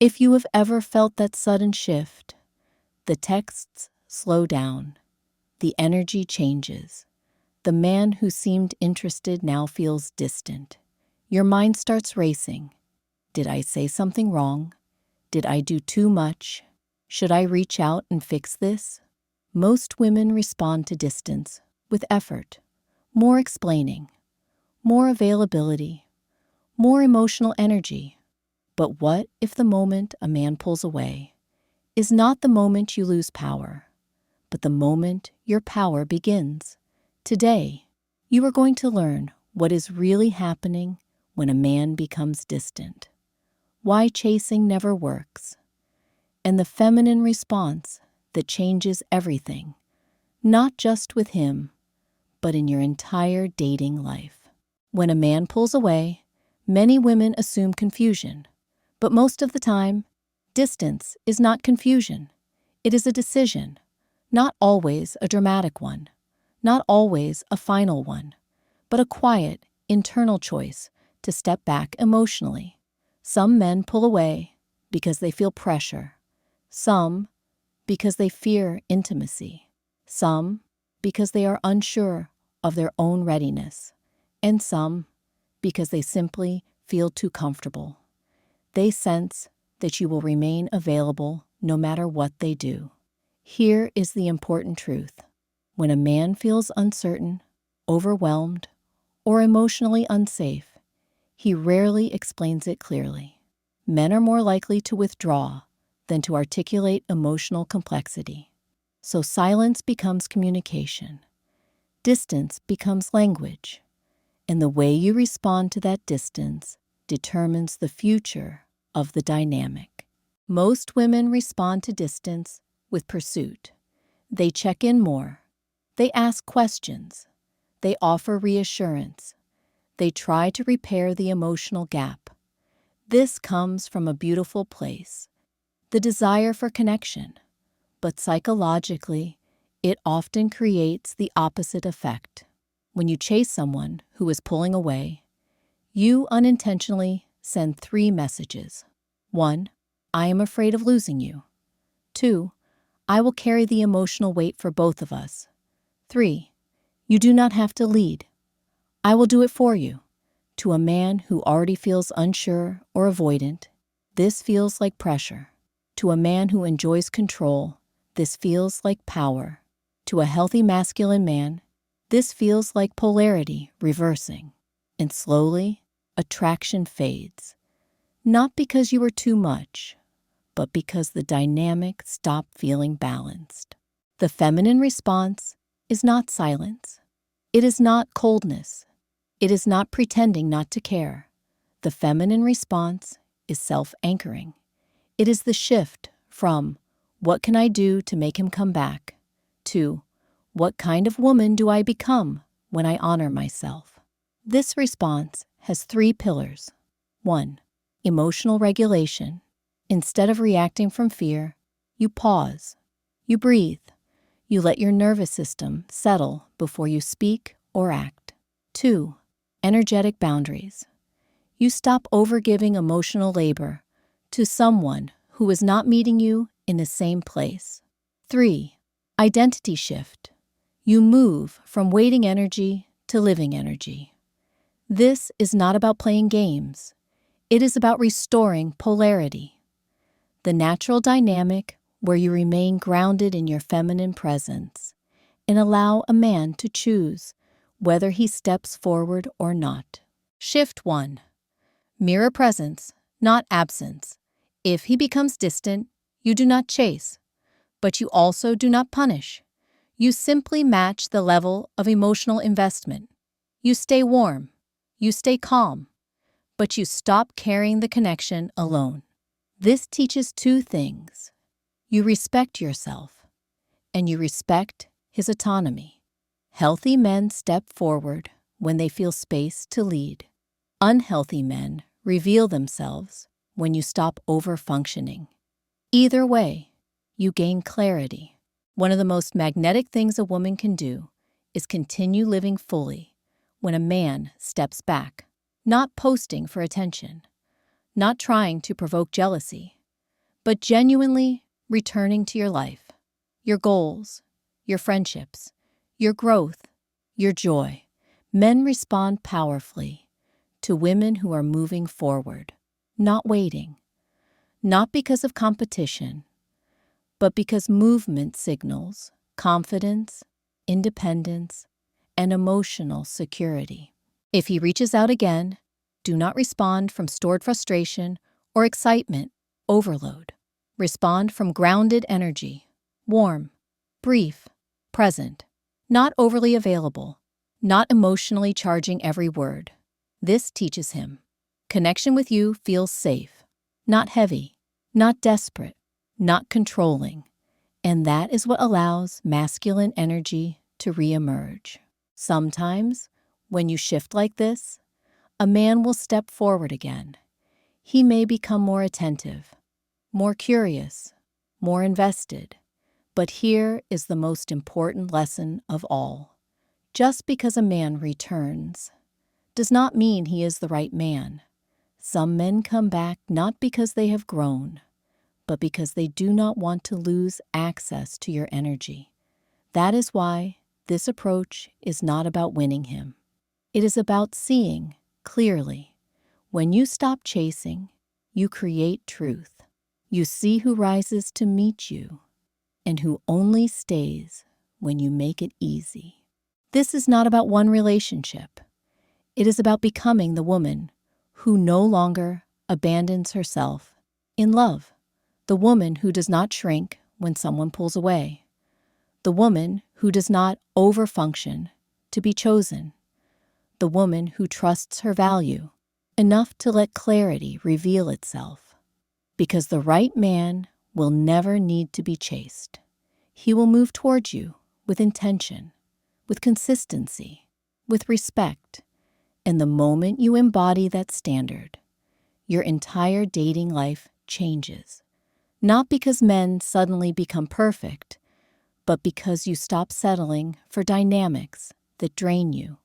If you have ever felt that sudden shift, the texts slow down, the energy changes. The man who seemed interested now feels distant. Your mind starts racing. Did I say something wrong? Did I do too much? Should I reach out and fix this? Most women respond to distance with effort, more explaining, more availability, more emotional energy. But what if the moment a man pulls away is not the moment you lose power, but the moment your power begins? Today, you are going to learn what is really happening when a man becomes distant, why chasing never works, and the feminine response that changes everything, not just with him, but in your entire dating life. When a man pulls away, many women assume confusion, but most of the time, distance is not confusion. It is a decision, not always a dramatic one, not always a final one, but a quiet, internal choice to step back emotionally. Some men pull away because they feel pressure, some because they fear intimacy, some because they are unsure of their own readiness, and some because they simply feel too comfortable. They sense that you will remain available no matter what they do. Here is the important truth. When a man feels uncertain, overwhelmed, or emotionally unsafe, he rarely explains it clearly. Men are more likely to withdraw than to articulate emotional complexity. So silence becomes communication. Distance becomes language. And the way you respond to that distance determines the future of the dynamic. Most women respond to distance with pursuit. They check in more. They ask questions. They offer reassurance. They try to repair the emotional gap. This comes from a beautiful place, the desire for connection. But psychologically, it often creates the opposite effect. When you chase someone who is pulling away, you unintentionally send 3 messages. 1, I am afraid of losing you. 2, I will carry the emotional weight for both of us. 3, you do not have to lead. I will do it for you. To a man who already feels unsure or avoidant, this feels like pressure. To a man who enjoys control, this feels like power. To a healthy masculine man, this feels like polarity reversing. And slowly, attraction fades. Not because you are too much, but because the dynamic stopped feeling balanced. The feminine response is not silence. It is not coldness. It is not pretending not to care. The feminine response is self-anchoring. It is the shift from, what can I do to make him come back, to, what kind of woman do I become when I honor myself? This response has 3 pillars. 1, emotional regulation. Instead of reacting from fear, you pause, you breathe, you let your nervous system settle before you speak or act. 2, energetic boundaries. You stop overgiving emotional labor to someone who is not meeting you in the same place. 3, identity shift. You move from waiting energy to living energy. This is not about playing games. It is about restoring polarity. The natural dynamic where you remain grounded in your feminine presence and allow a man to choose whether he steps forward or not. Shift 1. Mirror presence, not absence. If he becomes distant, you do not chase, but you also do not punish. You simply match the level of emotional investment. You stay warm, you stay calm, but you stop carrying the connection alone. This teaches 2 things. You respect yourself, and you respect his autonomy. Healthy men step forward when they feel space to lead. Unhealthy men reveal themselves when you stop over-functioning. Either way, you gain clarity. One of the most magnetic things a woman can do is continue living fully when a man steps back, not posting for attention, not trying to provoke jealousy, but genuinely returning to your life, your goals, your friendships, your growth, your joy. Men respond powerfully to women who are moving forward, not waiting, not because of competition, but because movement signals confidence, independence, and emotional security. If he reaches out again, do not respond from stored frustration or excitement overload. Respond from grounded energy, warm, brief, present, not overly available, not emotionally charging every word. This teaches him. Connection with you feels safe, not heavy, not desperate, not controlling. And that is what allows masculine energy to reemerge. Sometimes, when you shift like this, a man will step forward again. He may become more attentive, more curious, more invested. But here is the most important lesson of all. Just because a man returns does not mean he is the right man. Some men come back not because they have grown, but because they do not want to lose access to your energy. That is why this approach is not about winning him. It is about seeing clearly. When you stop chasing, you create truth. You see who rises to meet you and who only stays when you make it easy. This is not about one relationship. It is about becoming the woman who no longer abandons herself in love. The woman who does not shrink when someone pulls away. The woman who does not overfunction to be chosen. The woman who trusts her value enough to let clarity reveal itself. Because the right man will never need to be chased. He will move towards you with intention, with consistency, with respect. And the moment you embody that standard, your entire dating life changes. Not because men suddenly become perfect, but because you stop settling for dynamics that drain you.